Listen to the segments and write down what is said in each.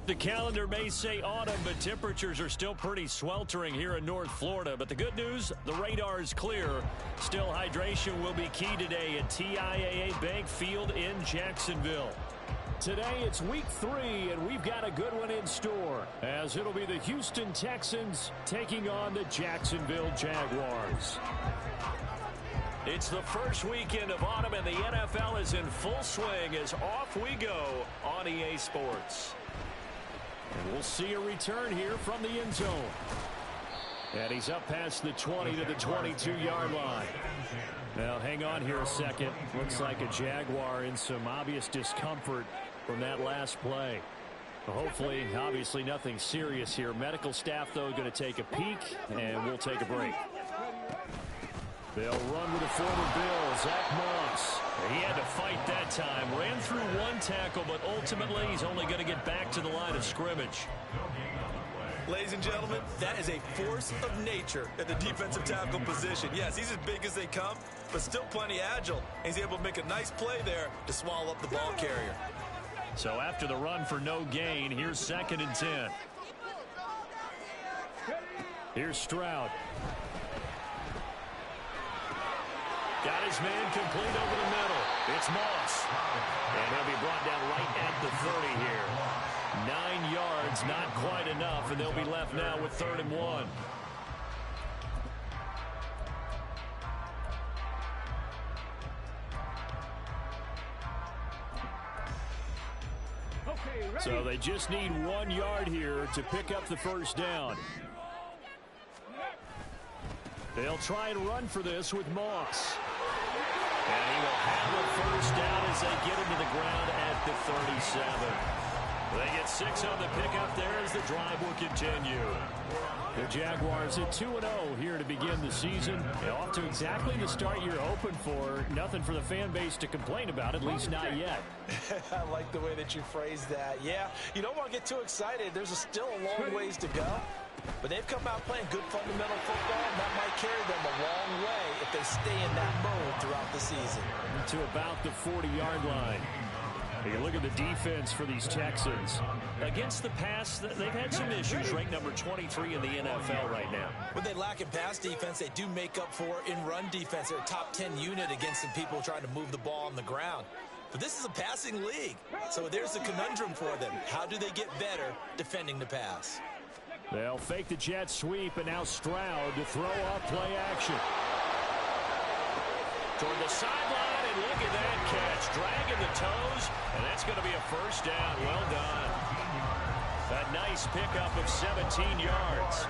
The calendar may say autumn, but temperatures are still pretty sweltering here in North Florida. But the good news, the radar is clear. Still, hydration will be key today at TIAA Bank Field in Jacksonville. Today, it's week 3, and we've got a good one in store, as it'll be the Houston Texans taking on the Jacksonville Jaguars. It's the first weekend of autumn, and the NFL is in full swing as off we go on EA Sports. And we'll see a return here from the end zone. And he's up past the 20 to the 22-yard line. Now, hang on here a second. Looks like a Jaguar in some obvious discomfort from that last play. Hopefully, obviously nothing serious here. Medical staff, though, going to take a peek, and we'll take a break. They'll run with the former Bill, Zach Moss. He had to fight that time. Ran through one tackle, but ultimately he's only going to get back to the line of scrimmage. Ladies and gentlemen, that is a force of nature at the defensive tackle position. Yes, he's as big as they come, but still plenty agile. He's able to make a nice play there to swallow up the ball carrier. So after the run for no gain, here's 2nd and 10. Here's Stroud. Got his man complete over the middle. It's Moss. And he'll be brought down right at the 30 here. 9 yards, not quite enough, and they'll be left now with 3rd and 1. So they just need 1 yard here to pick up the first down. They'll try and run for this with Moss. And he will have a first down as they get him to the ground at the 37. They get 6 on the pickup there as the drive will continue. The Jaguars at 2-0 here to begin the season. Off to exactly the start you're hoping for. Nothing for the fan base to complain about, at least not yet. I like the way that you phrased that. Yeah, you don't want to get too excited. There's still a long ways to go. But they've come out playing good fundamental football, and that might carry them a long way if they stay in that mode throughout the season. To about the 40-yard line. You look at the defense for these Texans. Against the pass, they've had some issues. Ranked number 23 in the NFL right now. When they lack in pass defense, they do make up for in run defense. They're a top 10 unit against some people trying to move the ball on the ground. But this is a passing league, so there's a conundrum for them. How do they get better defending the pass? They'll fake the jet sweep, and now Stroud to throw off play action. Toward the sideline, and look at that catch. Dragging the toes, and that's going to be a first down. Well done. A nice pickup of 17 yards.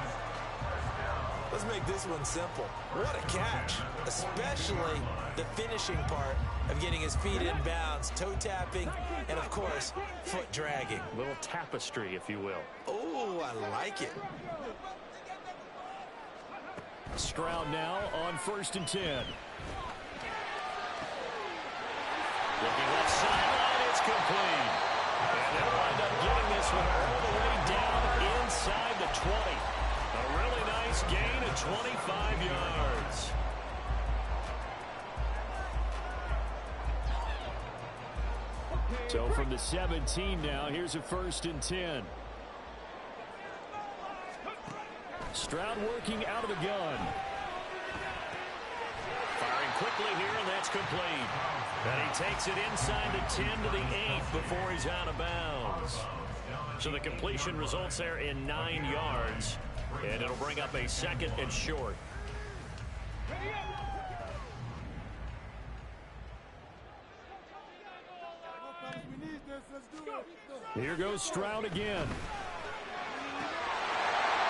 Let's make this one simple. What a catch, especially the finishing part of getting his feet in bounds, toe tapping, and, of course, foot dragging. A little tapestry, if you will. Oh, I like it. Stroud now on 1st and 10. Looking left sideline, it's complete. And they'll wind up getting this one all the way down inside the 20. A really nice gain of 25 yards. So from the 17 now, here's a 1st and 10. Stroud working out of the gun. Firing quickly here, and that's complete. And he takes it inside the 10 to the 8 before he's out of bounds. So the completion results there in 9 yards. And it'll bring up a 2nd and short. Here goes Stroud again.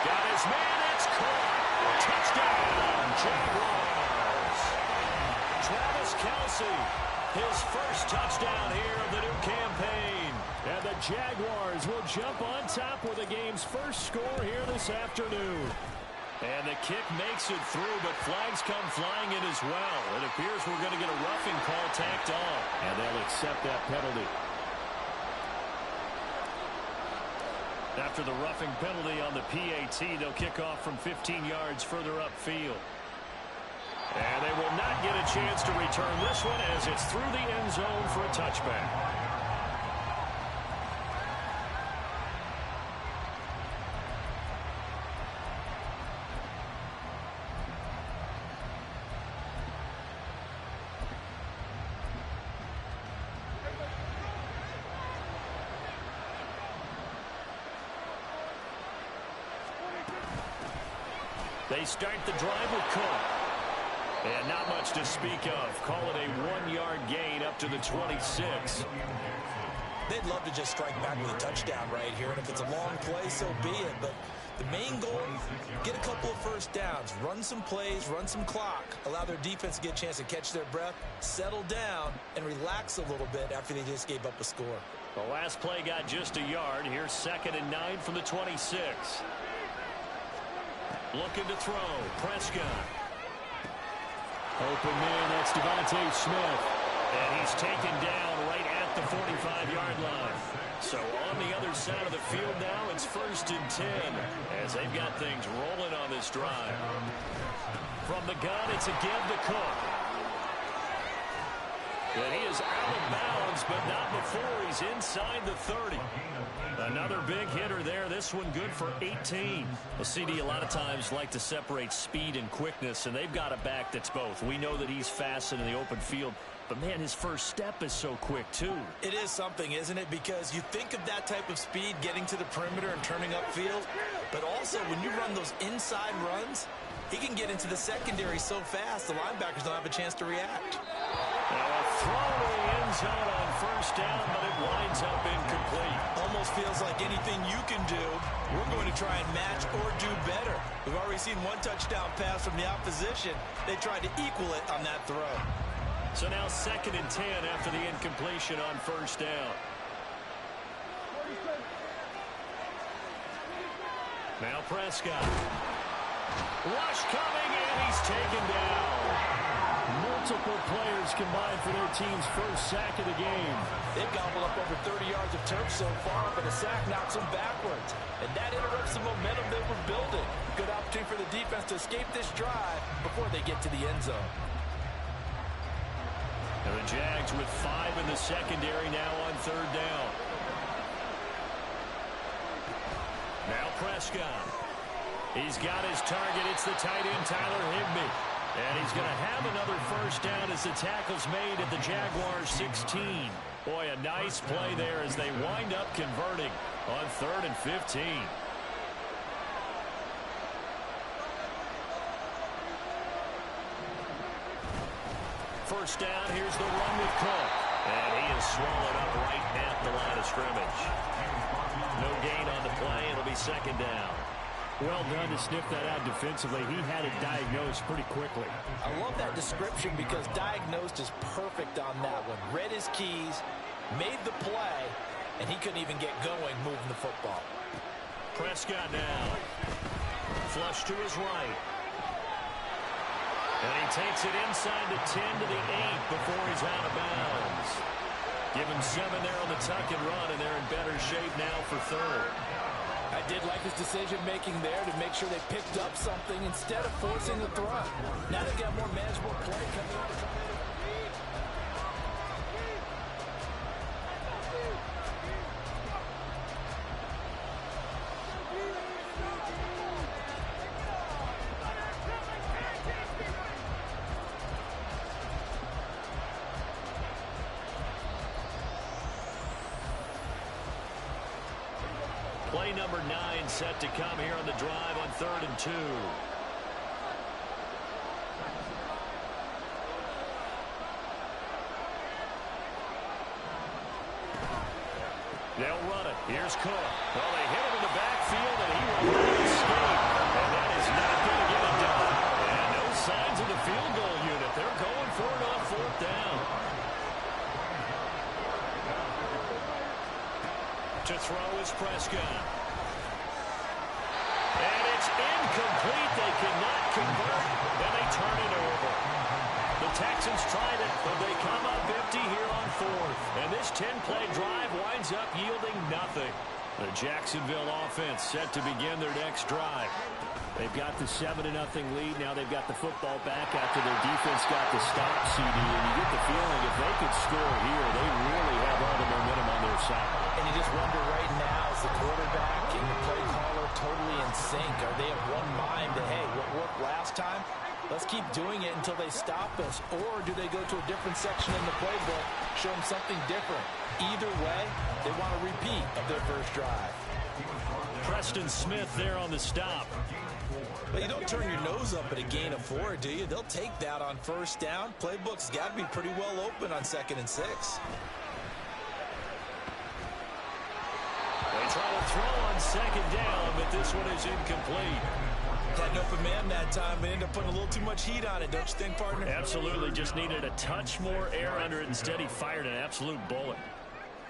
Got his man, it's caught. Touchdown, Jaguars. Travis Kelce, his first touchdown here of the new campaign. And the Jaguars will jump on top with the game's first score here this afternoon. And the kick makes it through, but flags come flying in as well. It appears we're going to get a roughing call tacked on. And they'll accept that penalty. After the roughing penalty on the PAT, they'll kick off from 15 yards further upfield. And they will not get a chance to return this one as it's through the end zone for a touchback. They start the drive with Cook. And not much to speak of. Call it a 1-yard gain up to the 26. They'd love to just strike back with a touchdown right here. And if it's a long play, so be it. But the main goal, get a couple of first downs, run some plays, run some clock, allow their defense to get a chance to catch their breath, settle down, and relax a little bit after they just gave up a score. The last play got just a yard. Here's 2nd and 9 from the 26. Looking to throw. Prescott. Open man, that's Devontae Smith. And he's taken down right at the 45-yard line. So on the other side of the field now, it's 1st and 10 as they've got things rolling on this drive. From the gun, it's a give to Cook. And he is out of bounds, but not before he's inside the 30. Another big hitter there. This one good for 18. A CD a lot of times like to separate speed and quickness, and they've got a back that's both. We know that he's fast in the open field, but, man, his first step is so quick, too. It is something, isn't it? Because you think of that type of speed getting to the perimeter and turning upfield, but also when you run those inside runs, he can get into the secondary so fast the linebackers don't have a chance to react. Now a throw to the end zone on 1st down, but it winds up incomplete. Almost feels like anything you can do, we're going to try and match or do better. We've already seen one touchdown pass from the opposition. They tried to equal it on that throw. So now 2nd and 10 after the incompletion on 1st down. Now Prescott. Rush coming, and he's taken down. Multiple players combined for their team's first sack of the game. They've gobbled up over 30 yards of turf so far, but a sack knocks them backwards. And that interrupts the momentum they were building. Good opportunity for the defense to escape this drive before they get to the end zone. And the Jags with 5 in the secondary now on 3rd down. Now Prescott. He's got his target. It's the tight end, Tyler Higbee. And he's going to have another 1st down as the tackle's made at the Jaguars' 16. Boy, a nice play there as they wind up converting on 3rd and 15. First down, here's the run with Cook. And he is swallowed up right at the line of scrimmage. No gain on the play. It'll be 2nd down. Well done to sniff that out defensively. He had it diagnosed pretty quickly. I love that description because diagnosed is perfect on that one. Read his keys, made the play, and he couldn't even get going moving the football. Prescott now. Flush to his right. And he takes it inside the 10 to the 8 before he's out of bounds. Give him 7 there on the tuck and run, and they're in better shape now for 3rd. I did like his decision-making there to make sure they picked up something instead of forcing the throw. Now they got more manageable play coming out. Play number 9 set to come here on the drive on 3rd and 2. They'll run it. Here's Cook. Well, they hit him in the backfield, and he will not escape. And that is not going to get it done. And no signs of the field goal unit. They're going for it on 4th down. To throw is Prescott. And it's incomplete. They cannot convert, and they turn it over. The Texans tried it, but they come up empty here on 4th. And this 10-play drive winds up yielding nothing. The Jacksonville offense set to begin their next drive. They've got the 7-0 lead. Now they've got the football back after their defense got the stop, CD. And you get the feeling if they could score here, they really have all the momentum on their side. And you just wonder right now, is the quarterback and the play caller totally in sync? Are they of one mind that, hey, what worked last time? Let's keep doing it until they stop us. Or do they go to a different section in the playbook, show them something different? Either way, they want a repeat of their first drive. Preston Smith there on the stop. But you don't turn your nose up at a gain of 4, do you? They'll take that on first down. Playbook's got to be pretty well open on 2nd and 6. They try to throw on 2nd down, but this one is incomplete. Had an open man that time, but ended up putting a little too much heat on it, don't you think, partner? Absolutely. Just needed a touch more air under it. Instead, he fired an absolute bullet.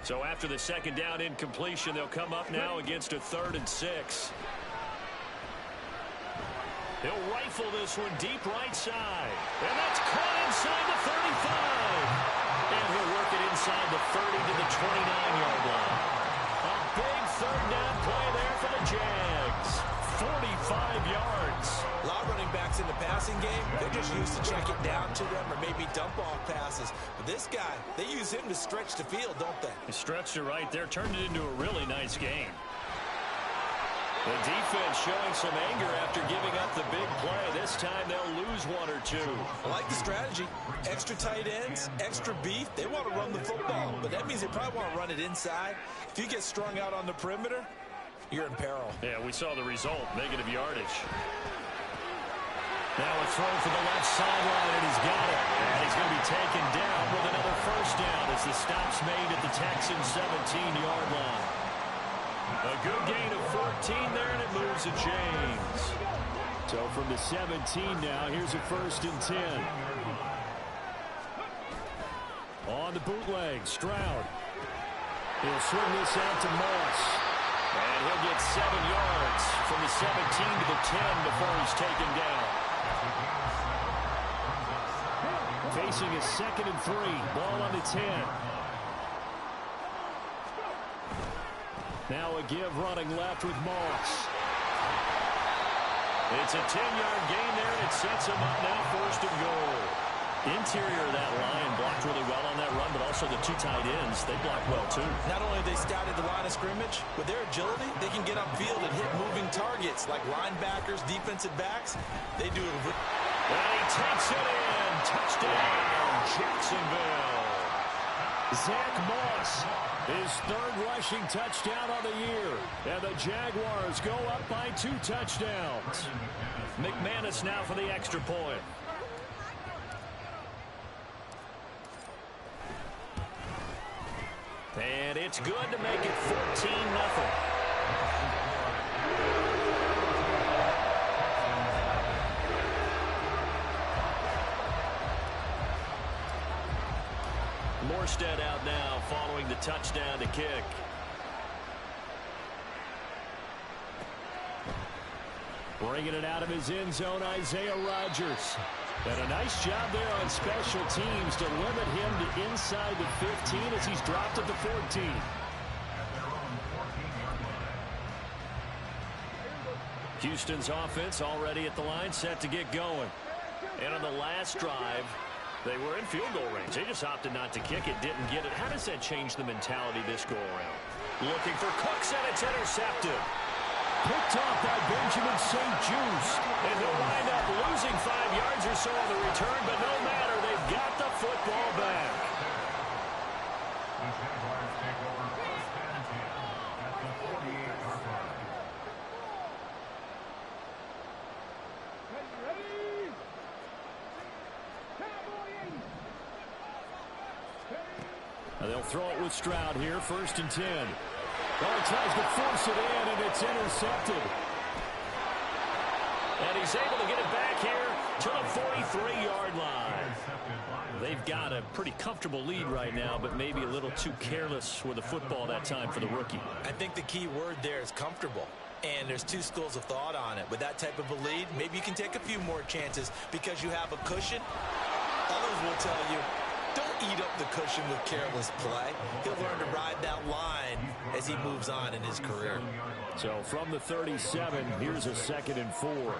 So after the 2nd down incompletion, they'll come up now against a 3rd and 6. He'll rifle this one deep right side. And that's caught inside the 35. And he'll work it inside the 30 to the 29-yard line. A big 3rd down play there for the Jags. 45 yards. A lot of running backs in the passing game, they're just used to check it down to them or maybe dump off passes. But this guy, they use him to stretch the field, don't they? He stretched it right there, turned it into a really nice game. The defense showing some anger after giving up the big play. This time they'll lose 1 or 2. I like the strategy. Extra tight ends, extra beef. They want to run the football, but that means they probably want to run it inside. If you get strung out on the perimeter, you're in peril. Yeah, we saw the result, negative yardage. Now a throw for the left sideline, and he's got it. And he's going to be taken down with another first down as the stop's made at the Texans' 17-yard line. A good gain of 14 there, and it moves the chains. So from the 17 now, here's a 1st and 10. On the bootleg, Stroud. He'll swing this out to Moss. And he'll get 7 yards from the 17 to the 10 before he's taken down. Facing a 2nd and 3. Ball on the 10. Now a give running left with Moss. It's a 10-yard gain there, and it sets him up now 1st and goal. Interior of that line blocked really well on that run, but also the 2 tight ends, they blocked well too. Not only have they scouted the line of scrimmage, with their agility, they can get upfield and hit moving targets like linebackers, defensive backs. They do it. And he takes it in. Touchdown, Jacksonville. Zach Moss, his 3rd rushing touchdown on the year. And the Jaguars go up by 2 touchdowns. McManus now for the extra point. And it's good to make it 14-0. Morstead out now following the touchdown to kick. Bringing it out of his end zone, Isaiah Rodgers. And a nice job there on special teams to limit him to inside the 15 as he's dropped at the 14. Houston's offense already at the line, set to get going. And on the last drive, they were in field goal range. They just opted not to kick it, didn't get it. How does that change the mentality this go-around? Looking for Cooks, and it's intercepted. Picked off by Benjamin St. Juste. And they'll wind up losing 5 yards or so on the return, but no matter, they've got the football back. They'll throw it with Stroud here, 1st and 10. Oh, he tries to force it in, and it's intercepted. And he's able to get it back here to the 43-yard line. They've got a pretty comfortable lead right now, but maybe a little too careless with the football that time for the rookie. I think the key word there is comfortable. And there's 2 schools of thought on it. With that type of a lead, maybe you can take a few more chances because you have a cushion. Others will tell you, don't eat up the cushion with careless play. He'll learn to ride that line as he moves on in his career. So from the 37, here's a 2nd and 4.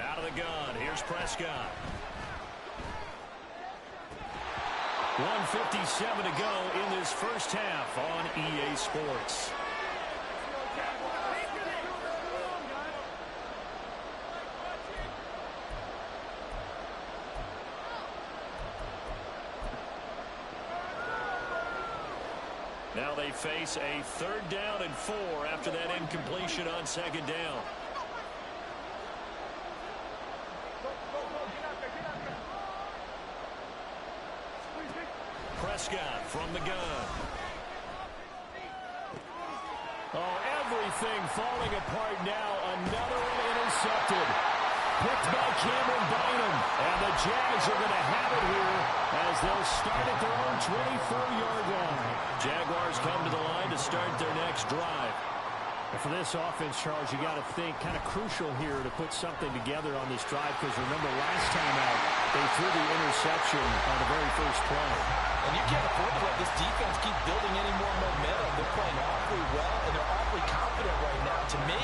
Out of the gun, here's Prescott. 1:57 to go in this first half on EA Sports. Now they face a 3rd down and 4 after that incompletion on 2nd down. Prescott from the gun. Oh, everything falling apart now. Another one intercepted. Picked by Cameron Bynum. And the Jags are going to have it here as they'll start at their own 24-yard line. Jaguars come to the line to start their next drive. And for this offense, Charles, you got to think kind of crucial here to put something together on this drive, because remember last time out they threw the interception on the very first play. And you can't afford to let this defense keep building any more momentum. They're playing awfully well, and they're awfully confident right now. To me,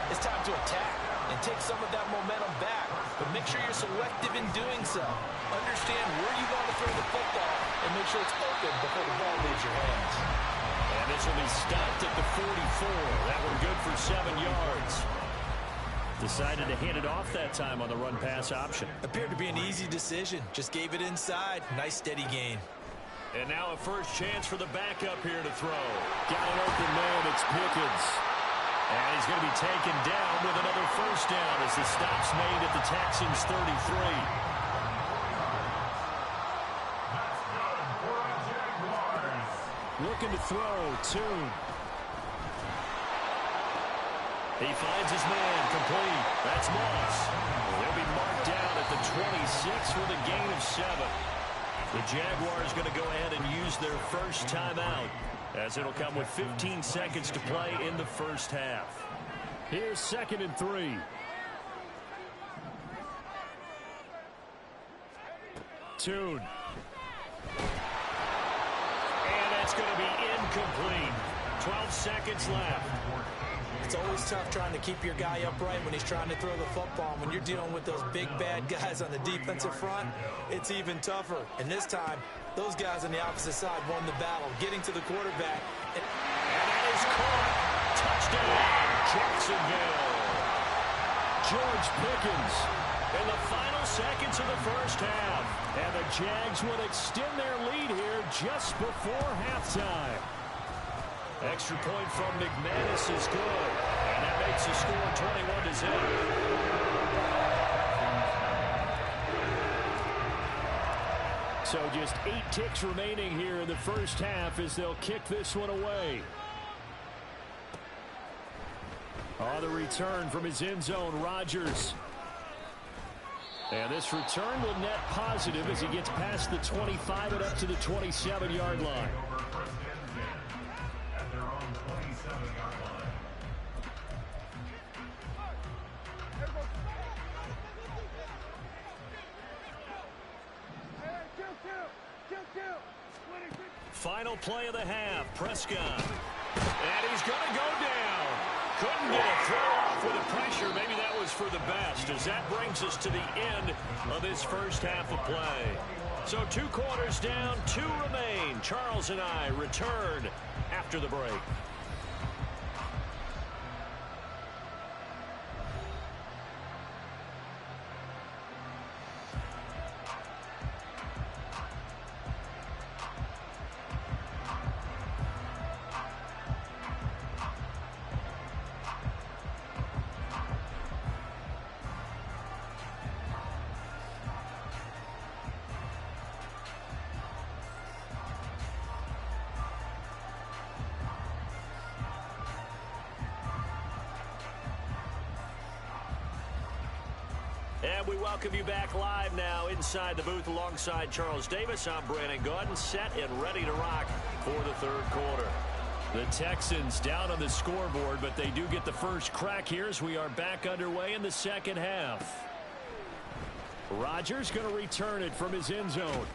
it's time to attack and take some of that momentum back. But make sure you're selective in doing so. Understand where you want to throw the football and make sure it's open before the ball leaves your hands. And this will be stopped at the 44. That one good for 7 yards. Decided to hand it off that time on the run-pass option. Appeared to be an easy decision. Just gave it inside. Nice steady gain. And now a first chance for the backup here to throw. Got an open man. It's Pickens. And he's going to be taken down with another first down as the stop's made at the Texans' 33. Looking to throw. Tune. He finds his man complete. That's Moss. They'll be marked down at the 26 with a gain of 7. The Jaguars going to go ahead and use their first timeout, as it'll come with 15 seconds to play in the first half. Here's 2nd and 3. Tune. And that's going to be incomplete. 12 seconds left. It's always tough trying to keep your guy upright when he's trying to throw the football. When you're dealing with those big, bad guys on the defensive front, it's even tougher. And this time, those guys on the opposite side won the battle, getting to the quarterback. And that is caught. Touchdown, Jacksonville. George Pickens in the final seconds of the first half. And the Jags will extend their lead here just before halftime. Extra point from McManus is good. And that makes the score 21-0. So just 8 ticks remaining here in the first half as they'll kick this one away. On the return from his end zone, Rodgers. And this return will net positive as he gets past the 25 and up to the 27-yard line. Final play of the half, Prescott. And he's going to go down. Couldn't get a throw off with the pressure. Maybe that was for the best, as that brings us to the end of this first half of play. So 2 quarters down, 2 remain. Charles and I return after the break. And we welcome you back live now inside the booth alongside Charles Davis. I'm Brandon Gaudin, set and ready to rock for the third quarter. The Texans down on the scoreboard, but they do get the first crack here as we are back underway in the second half. Rodgers going to return it from his end zone.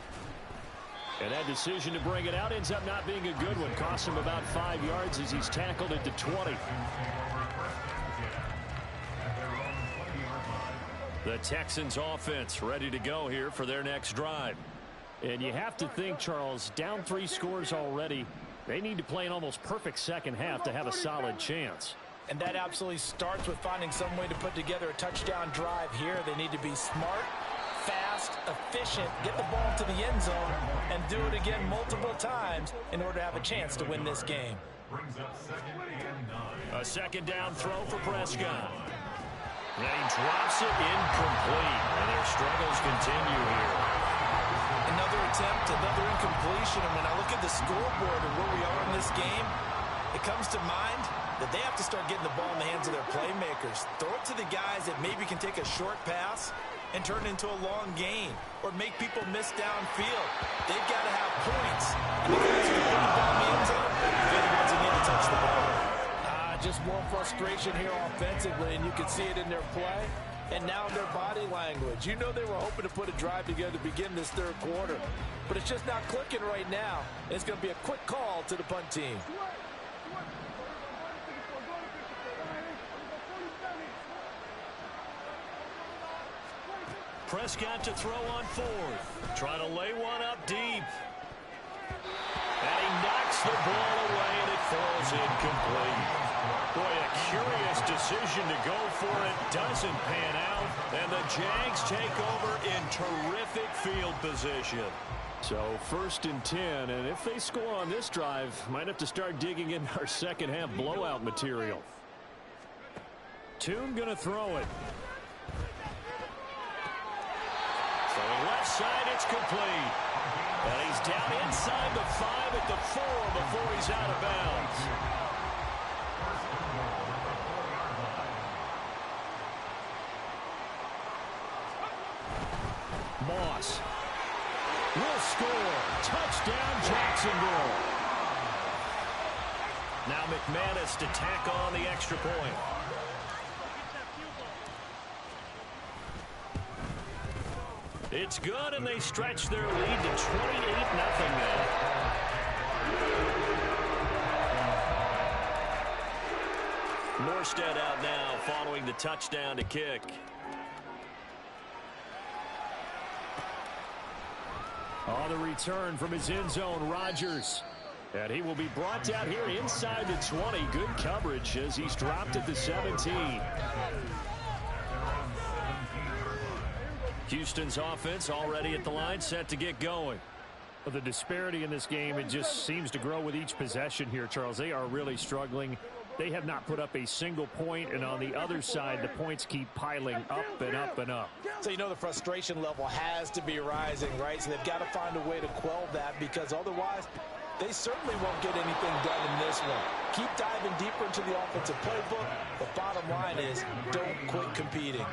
And that decision to bring it out ends up not being a good one. Costs him about 5 yards as he's tackled at the 20. The Texans offense ready to go here for their next drive. And you have to think, Charles, down 3 scores already. They need to play an almost perfect second half to have a solid chance. And that absolutely starts with finding some way to put together a touchdown drive here. They need to be smart, fast, efficient, get the ball to the end zone, and do it again multiple times in order to have a chance to win this game. A second down throw for Prescott. And he drops it incomplete, and their struggles continue here. Another attempt, another incompletion, and when I look at the scoreboard and where we are in this game, it comes to mind that they have to start getting the ball in the hands of their playmakers. Throw it to the guys that maybe can take a short pass and turn it into a long gain or make people miss downfield. They've got to have points. And the guys who can put the ball in the end zone, they're the ones that need to touch the ball. Just more frustration here offensively, and you can see it in their play and now their body language. You know they were hoping to put a drive together to begin this third quarter, but it's just not clicking right now. It's going to be a quick call to the punt team. Prescott to throw on fourth. Trying to lay one up deep. And he knocks the ball away, and it falls incomplete. Boy, a curious decision to go for it. Doesn't pan out. And the Jags take over in terrific field position. So 1st and 10, and if they score on this drive, might have to start digging in our second half blowout material. Tune going to throw it. Throwing left side, it's complete. And he's down inside the 5 at the 4 before he's out of bounds. Moss will score. Touchdown, Jacksonville. Now McManus to tack on the extra point. It's good, and they stretch their lead to 28-0 now. Morstead out now following the touchdown to kick. On the return from his end zone, Rodgers. And he will be brought down here inside the 20. Good coverage as he's dropped at the 17. Houston's offense already at the line, set to get going. Well, the disparity in this game, it just seems to grow with each possession here, Charles. They are really struggling. They have not put up a single point, and on the other side, the points keep piling up and up and up. So you know the frustration level has to be rising, right? So they've got to find a way to quell that, because otherwise they certainly won't get anything done in this one. Keep diving deeper into the offensive playbook. The bottom line is don't quit competing.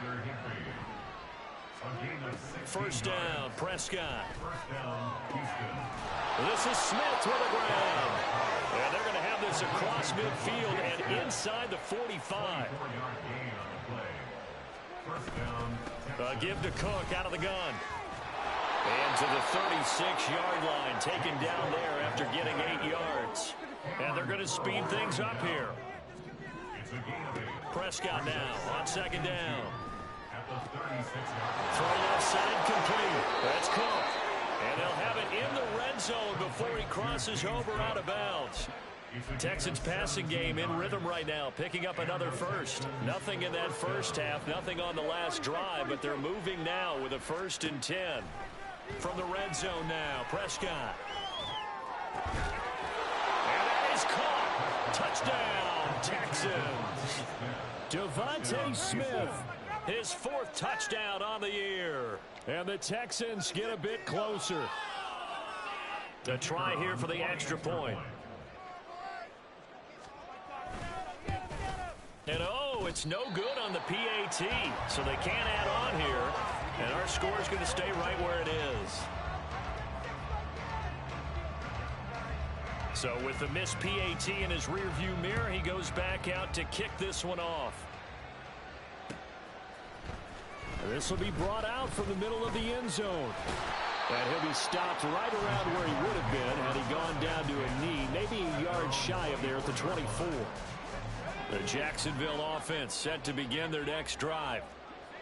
First down, Prescott. This is Smith with the ground. And they're going to have this across midfield and inside the 45. A give to Cook out of the gun. And to the 36-yard line, taken down there after getting 8 yards. And they're going to speed things up here. Prescott now on second down. Throw left side complete. That's Cook. And they'll have it in the red zone before he crosses over out of bounds. Texans passing game in rhythm right now, picking up another first. Nothing in that first half, nothing on the last drive, but they're moving now with a 1st and 10. From the red zone now, Prescott. And that is caught. Touchdown, Texans. Devontae Smith, his 4th touchdown on the year. And the Texans get a bit closer. The try here for the extra point. And oh, it's no good on the PAT, so they can't add on here. And our score is going to stay right where it is. So with the missed PAT in his rearview mirror, he goes back out to kick this one off. This will be brought out from the middle of the end zone. And he'll be stopped right around where he would have been had he gone down to a knee, maybe a yard shy of there at the 24. The Jacksonville offense set to begin their next drive.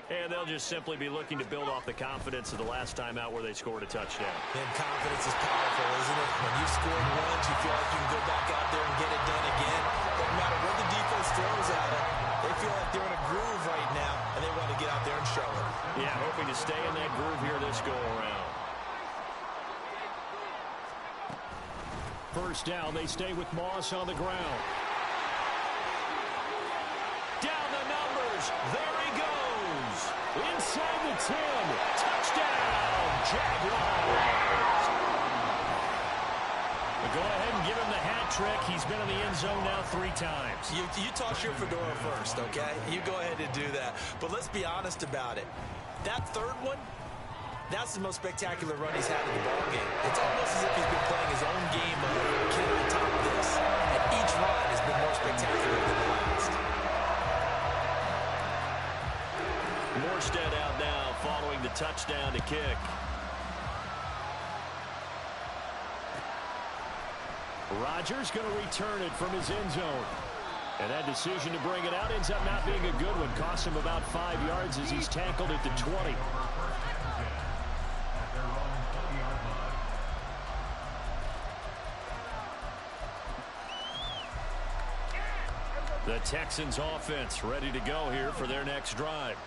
And they'll just simply be looking to build off the confidence of the last time out where they scored a touchdown. And confidence is powerful, isn't it? When you've scored once, you feel like you can go back out there and get it done again. No matter what the defense throws at them, they feel like they're in a groove right now, and they want to get out there and show it. Yeah, hoping to stay in that groove here first down. They stay with Moss on the ground. Down the numbers. There he goes. Inside the 10. Touchdown, Jaguars. But go ahead and give him the hat trick. He's been in the end zone now 3 times. You toss your fedora first, okay? You go ahead and do that. But let's be honest about it. That third one, that's the most spectacular run he's had in the ballgame. It's almost as if he's been playing his own game of can I top this? And each run has been more spectacular than the last. Morstead out now following the touchdown to kick. Rodgers going to return it from his end zone. And that decision to bring it out ends up not being a good one. Costs him about 5 yards as he's tackled at the 20. The Texans offense ready to go here for their next drive.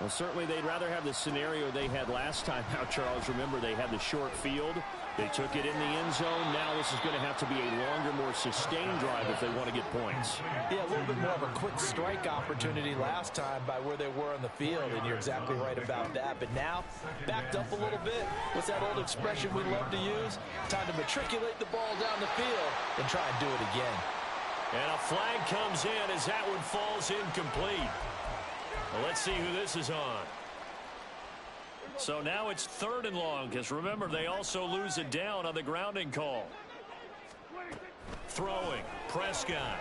Well, certainly they'd rather have the scenario they had last time out, Charles. Remember, they had the short field. They took it in the end zone. Now this is going to have to be a longer, more sustained drive if they want to get points. Yeah, a little bit more of a quick strike opportunity last time by where they were on the field, and you're exactly right about that. But now, backed up a little bit. What's that old expression we love to use? Time to matriculate the ball down the field and try and do it again. And a flag comes in as that one falls incomplete. Well, let's see who this is on. So now it's 3rd and long, because remember, they also lose it down on the grounding call. Throwing, Prescott.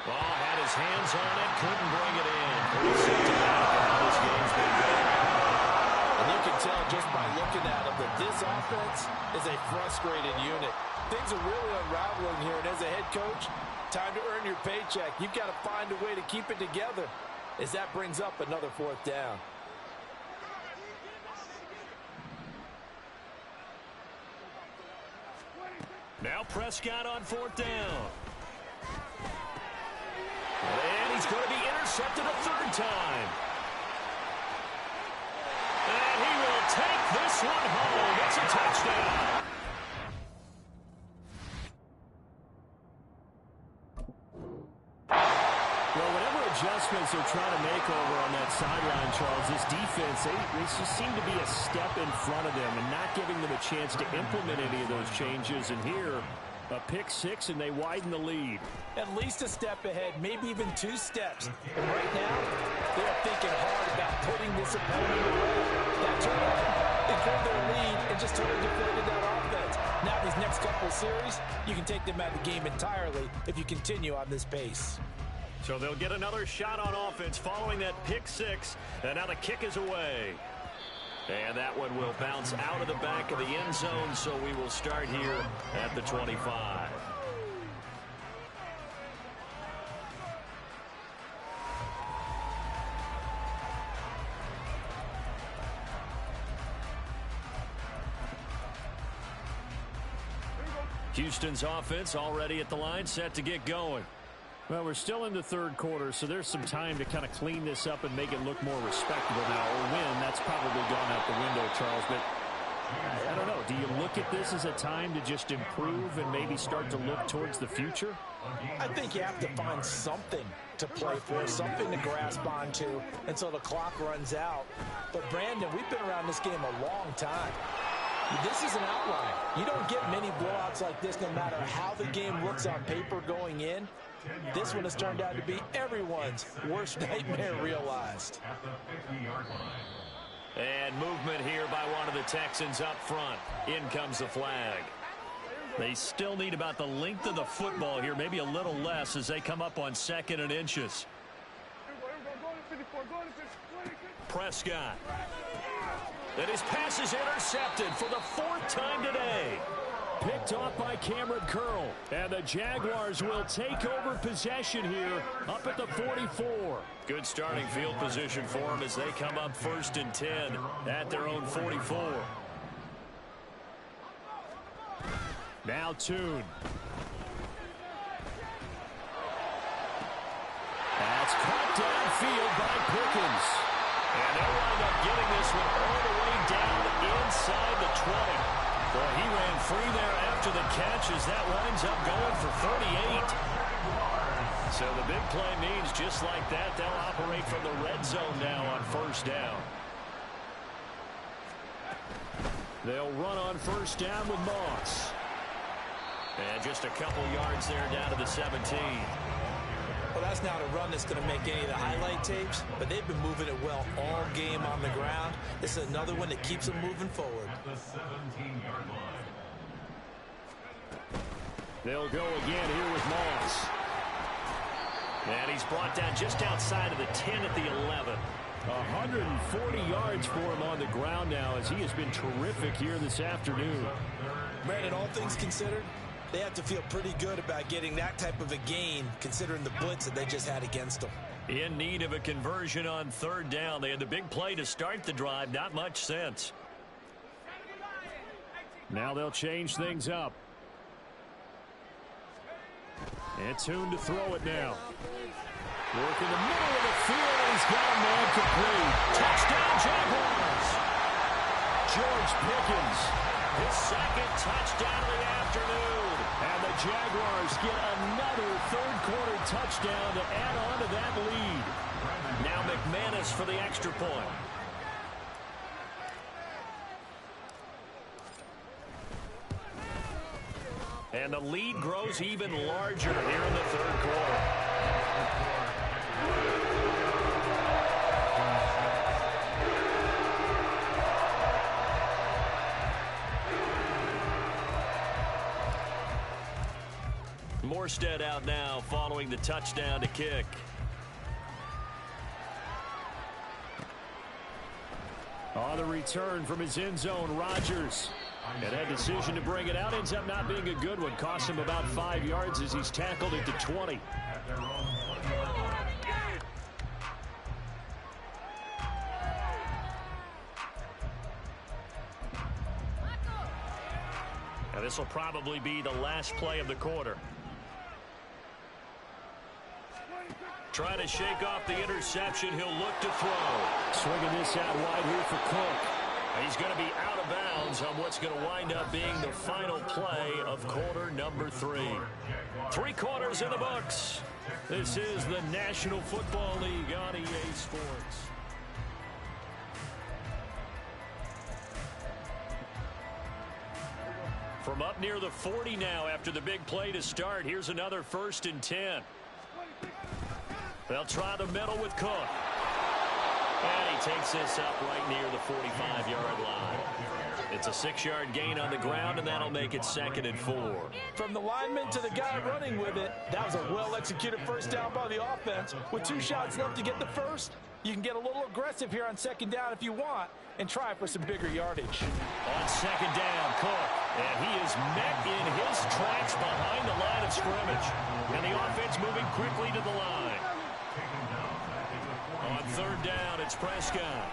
Well, had his hands on it, couldn't bring it in. Pretty symptomatic of how this game's been going. And you can tell just by looking at him that this offense is a frustrated unit. Things are really unraveling here, and as a head coach, time to earn your paycheck. You've got to find a way to keep it together as that brings up another 4th down. Now Prescott on 4th down. And he's going to be intercepted a 3rd time. And he will take this one home. It's a touchdown. Well, whatever adjustments they're trying to make over on that sideline, Charles, this defense, they just seem to be a step in front of them and not giving them a chance to implement any of those changes. And here, a pick 6, and they widen the lead. At least a step ahead, maybe even 2 steps. And right now, they're thinking hard about putting this opponent away. That turnover, it gave their lead and just totally deflated that offense. Now these next couple of series, you can take them out of the game entirely if you continue on this pace. So they'll get another shot on offense following that pick 6. And now the kick is away. And that one will bounce out of the back of the end zone, so we will start here at the 25. Houston's offense already at the line, set to get going. Well, we're still in the 3rd quarter, so there's some time to kind of clean this up and make it look more respectable now. Or win, that's probably gone out the window, Charles. But I don't know. Do you look at this as a time to just improve and maybe start to look towards the future? I think you have to find something to play for, something to grasp onto until the clock runs out. But, Brandon, we've been around this game a long time. This is an outlier. You don't get many blowouts like this no matter how the game looks on paper going in. This one has turned out to be everyone's worst nightmare realized. And movement here by one of the Texans up front. In comes the flag. They still need about the length of the football here, maybe a little less as they come up on 2nd and inches. Prescott. And his pass is intercepted for the 4th time today. Picked off by Cameron Curl. And the Jaguars will take over possession here up at the 44. Good starting field position for them as they come up 1st and 10 at their own 44. Now Tune. That's caught downfield by Pickens. And they'll wind up getting this one all the way down inside the 20. Well, he ran free there after the catch as that winds up going for 38. So the big play means just like that, they'll operate from the red zone now on first down. They'll run on first down with Moss. And just a couple yards there down to the 17. Well, that's not a run that's going to make any of the highlight tapes, but they've been moving it well all game on the ground. This is another one that keeps them moving forward. The 17-yard line. They'll go again here with Moss. And he's brought down just outside of the 10 at the 11. 140 yards for him on the ground now as he has been terrific here this afternoon. Brandon, all things considered, they have to feel pretty good about getting that type of a gain considering the blitz that they just had against them. In need of a conversion on third down. They had the big play to start the drive. Not much sense. Now they'll change things up. And Tune to throw it now. Work in the middle of the field. He's got a man complete. Touchdown, Jaguars. George Pickens. His second touchdown of the afternoon. And the Jaguars get another third-quarter touchdown to add on to that lead. Now McManus for the extra point. And the lead grows even larger here in the third quarter. Morstead out now following the touchdown to kick. On the return from his end zone, Rodgers. And that decision to bring it out ends up not being a good one. Cost him about 5 yards as he's tackled at the 20. Now this will probably be the last play of the quarter. Trying to shake off the interception. He'll look to throw. Swinging this out wide here for Cook. He's going to be out of bounds on what's going to wind up being the final play of quarter number 3. 3 quarters in the books. This is the National Football League on EA Sports. From up near the 40 now after the big play to start. Here's another 1st and 10. They'll try the middle with Cook. And he takes this up right near the 45-yard line. It's a 6-yard gain on the ground, and that'll make it 2nd and 4. From the lineman to the guy running with it, that was a well-executed first down by the offense. With 2 shots left to get the first, you can get a little aggressive here on 2nd down if you want and try for some bigger yardage. On 2nd down, Cook. And he is met in his tracks behind the line of scrimmage. And the offense moving quickly to the line. On 3rd down, it's Prescott.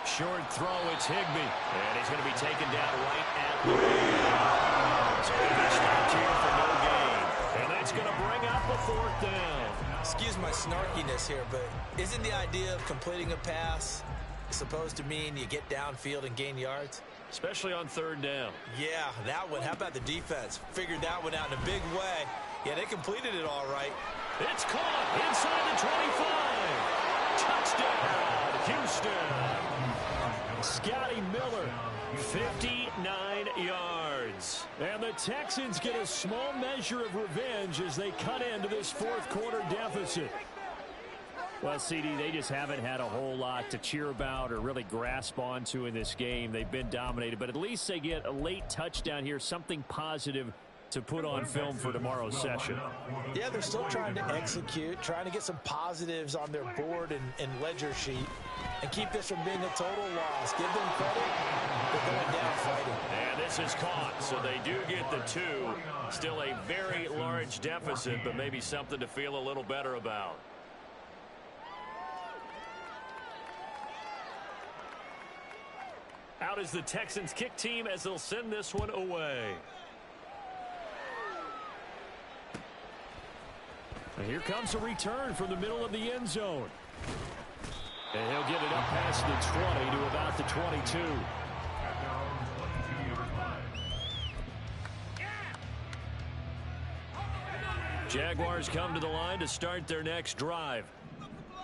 Short throw, it's Higbee. And he's going to be taken down right at the line. So he'll be stopped here for no gain. And that's going to bring up a 4th down. Excuse my snarkiness here, but isn't the idea of completing a pass supposed to mean you get downfield and gain yards? Especially on 3rd down. Yeah, that one. How about the defense? Figured that one out in a big way. Yeah, they completed it all right. It's caught inside the 25. Touchdown, Houston. Scotty Miller. 59 yards. And the Texans get a small measure of revenge as they cut into this 4th quarter deficit. Well, CD, they just haven't had a whole lot to cheer about or really grasp onto in this game. They've been dominated, but at least they get a late touchdown here, something positive to put on film for tomorrow's session. Yeah, they're still trying to execute, trying to get some positives on their board and ledger sheet and keep this from being a total loss. Give them credit. They're going down fighting. And this is caught, so they do get the 2. Still a very large deficit, but maybe something to feel a little better about. Out is the Texans kick team as they'll send this one away. And here comes a return from the middle of the end zone. And he'll get it up past the 20 to about the 22. Jaguars come to the line to start their next drive.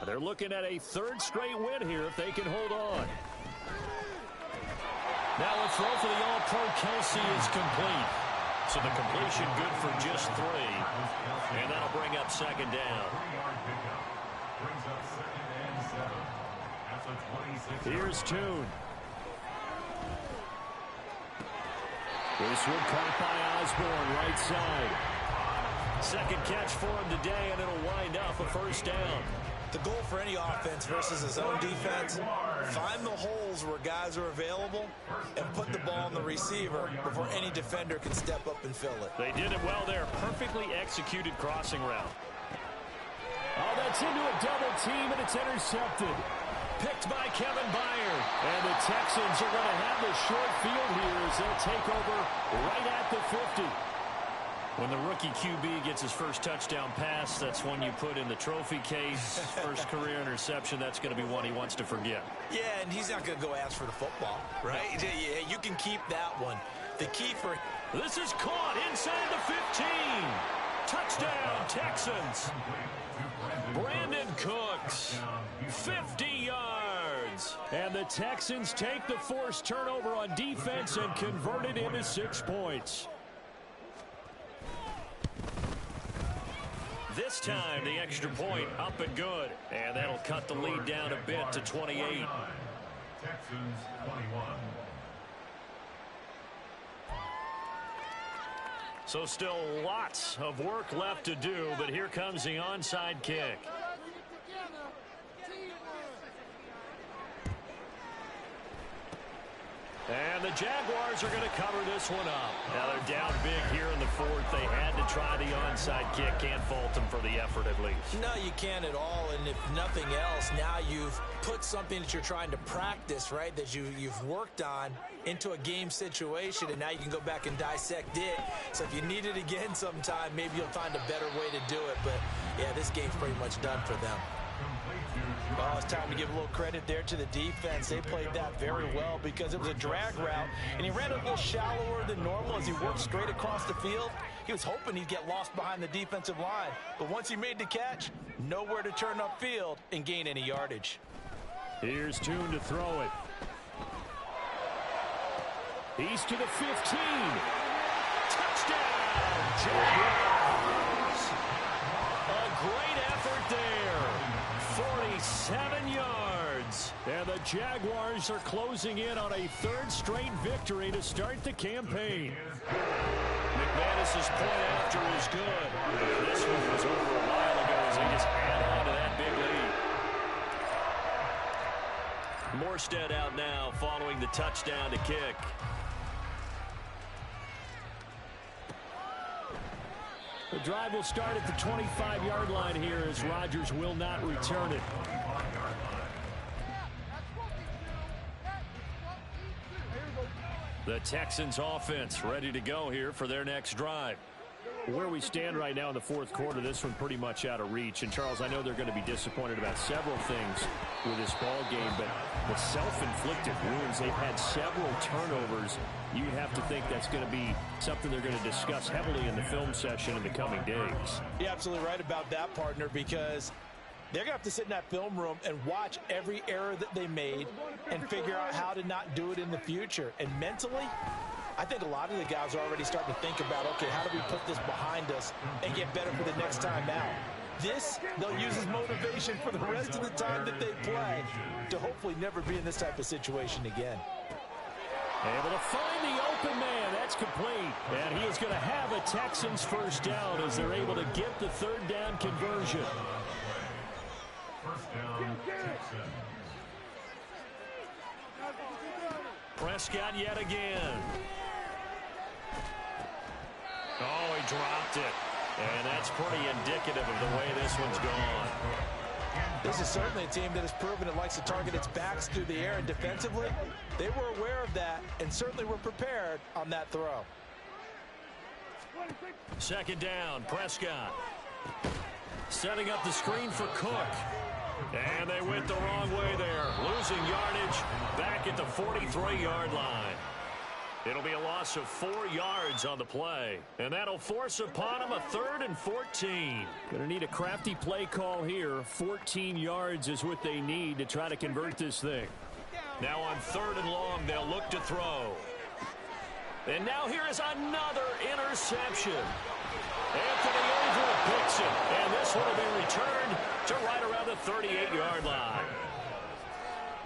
They're looking at a third straight win here if they can hold on. Now a throw for the All-Pro Kelsey is complete. So the completion good for just 3. And that'll bring up second down. Here's Tune. This one caught by Osborne, right side. Second catch for him today, and it'll wind up a first down. The goal for any offense versus his own defense, find the holes where guys are available and put the ball on the receiver before any defender can step up and fill it. They did it well there. Perfectly executed crossing route. Oh, that's into a double team, and it's intercepted. Picked by Kevin Byard. And the Texans are going to have the short field here as they'll take over right at the 50. When the rookie QB gets his first touchdown pass, that's one you put in the trophy case. First career interception, that's going to be one he wants to forget. Yeah, and he's not going to go ask for the football, right? No. Yeah, you can keep that one. The key for... This is caught inside the 15. Touchdown, Texans. Brandon Cooks, 50 yards. And the Texans take the forced turnover on defense and convert it into 6 points. This time, the extra point up and good. And that'll cut the lead down a bit to 28. Texans 21. So still lots of work left to do, but here comes the onside kick. And the Jaguars are going to cover this one up. Now they're down big here in the 4th. They had to try the onside kick. Can't fault them for the effort at least. No, you can't at all. And if nothing else, now you've put something that you're trying to practice, right, that you've worked on into a game situation, and now you can go back and dissect it. So if you need it again sometime, maybe you'll find a better way to do it. But, yeah, this game's pretty much done for them. Well, it's time to give a little credit there to the defense. They played that very well because it was a drag route, and he ran a little shallower than normal as he worked straight across the field. He was hoping he'd get lost behind the defensive line, but once he made the catch, nowhere to turn upfield and gain any yardage. Here's Tune to throw it. He's to the 15. Touchdown, Jaguars! A great effort there. 47 yards. And the Jaguars are closing in on a 3rd straight victory to start the campaign. McManus's point after is good. This one was over a while ago as they just add on to that big lead. Morstead out now following the touchdown to kick. The drive will start at the 25-yard line here as Rodgers will not return it. The Texans offense ready to go here for their next drive. Where we stand right now in the 4th quarter, this one pretty much out of reach. And, Charles, I know they're going to be disappointed about several things with this ball game, but the self-inflicted wounds, they've had several turnovers. You have to think that's going to be something they're going to discuss heavily in the film session in the coming days. You're absolutely right about that, partner, because they're going to have to sit in that film room and watch every error that they made and figure out how to not do it in the future. And mentally, I think a lot of the guys are already starting to think about, okay, how do we put this behind us and get better for the next time out? This, they'll use as motivation for the rest of the time that they play to hopefully never be in this type of situation again. Able to find the open man. That's complete. And he is going to have a Texans first down as they're able to get the 3rd down conversion. First down, Texans. Prescott yet again. Oh, he dropped it. And that's pretty indicative of the way this one's gone. This is certainly a team that has proven it likes to target its backs through the air, and defensively, they were aware of that and certainly were prepared on that throw. Second down, Prescott. Setting up the screen for Cook. And they went the wrong way there. Losing yardage back at the 43-yard line. It'll be a loss of 4 yards on the play. And that'll force upon him a 3rd and 14. Going to need a crafty play call here. 14 yards is what they need to try to convert this thing. Now on 3rd and long, they'll look to throw. And now here is another interception. Anthony Overett picks it. And this one will be returned to right around the 38-yard line.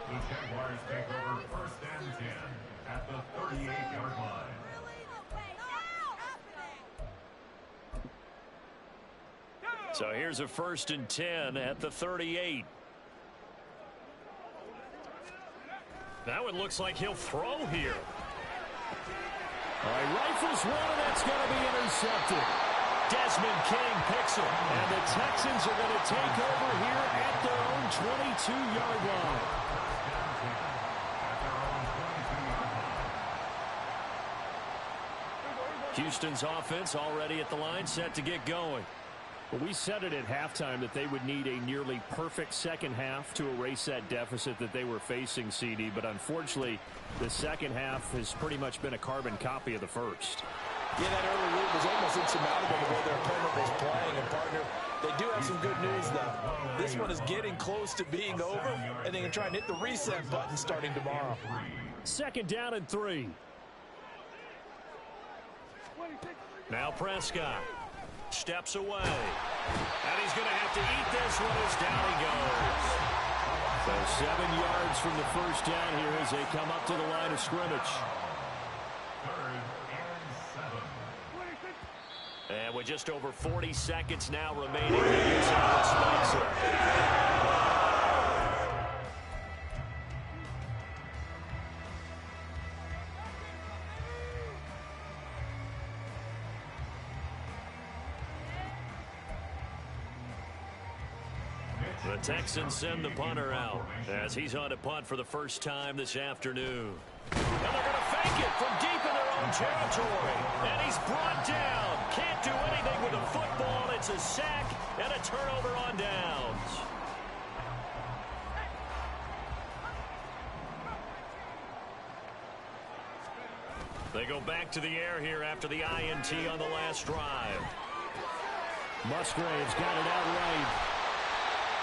The Jaguars take over 1st and 10 at the 38-yard line. So here's a 1st and 10 at the 38. Now it looks like he'll throw here. All right, rifles one, and that's going to be intercepted. Desmond King picks it. And the Texans are going to take over here at their own 22-yard line. Houston's offense already at the line, set to get going. Well, we said it at halftime that they would need a nearly perfect second half to erase that deficit that they were facing, CD. But unfortunately, the second half has pretty much been a carbon copy of the first. Yeah, that early lead was almost insurmountable the way their opponent was playing. And, partner, they do have some good news, though. This one is getting close to being over, and they can try and hit the reset button starting tomorrow. 2nd down and 3. Now Prescott steps away. And he's going to have to eat this one as down he goes. So 7 yards from the first down here as they come up to the line of scrimmage. 3rd and 7. And with just over 40 seconds now remaining, they use out Spencer. The Texans send the punter out as he's on to punt for the first time this afternoon. And they're going to fake it from deep in their own territory. And he's brought down. Can't do anything with a football. It's a sack and a turnover on downs. They go back to the air here after the INT on the last drive. Musgrave's got it outright.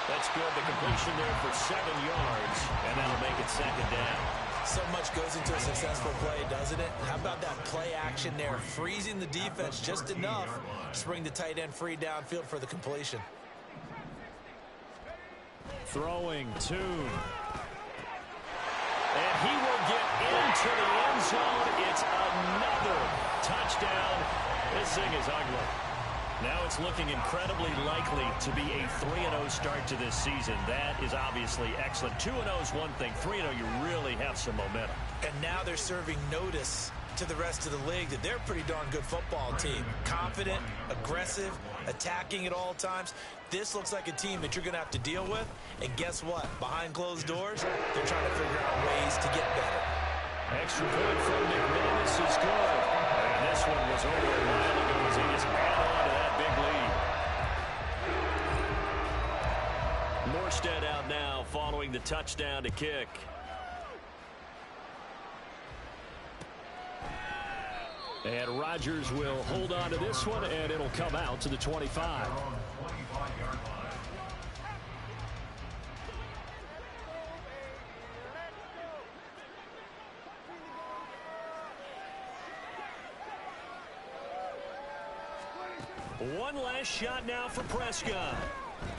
That's good. The completion there for 7 yards, and that'll make it 2nd down. So much goes into a successful play, doesn't it? How about that play action there, freezing the defense just enough to bring the tight end free downfield for the completion. Throwing Tune. And he will get into the end zone. It's another touchdown. This thing is ugly. Now it's looking incredibly likely to be a 3-0 start to this season. That is obviously excellent. 2-0 is one thing. 3-0, you really have some momentum. And now they're serving notice to the rest of the league that they're a pretty darn good football team. Confident, aggressive, attacking at all times. This looks like a team that you're going to have to deal with. And guess what? Behind closed doors, they're trying to figure out ways to get better. Extra point from Nick Willis is good. And this one was over a while ago as he just added on to that big lead. Morstead out now following the touchdown to kick. And Rodgers will hold on to this one, and it'll come out to the 25. One last shot now for Prescott.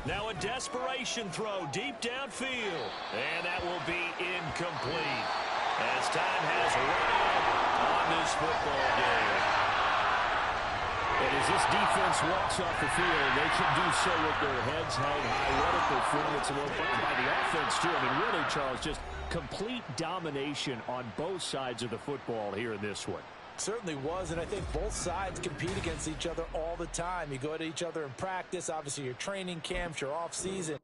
Now a desperation throw deep downfield. And that will be incomplete as time has run out on this football game. And as this defense walks off the field, they can do so with their heads held high. What a performance by the offense, too. I mean, really, Charles, just complete domination on both sides of the football here in this one. Certainly was, and I think both sides compete against each other all the time. You go to each other in practice, obviously your training camps, your off season.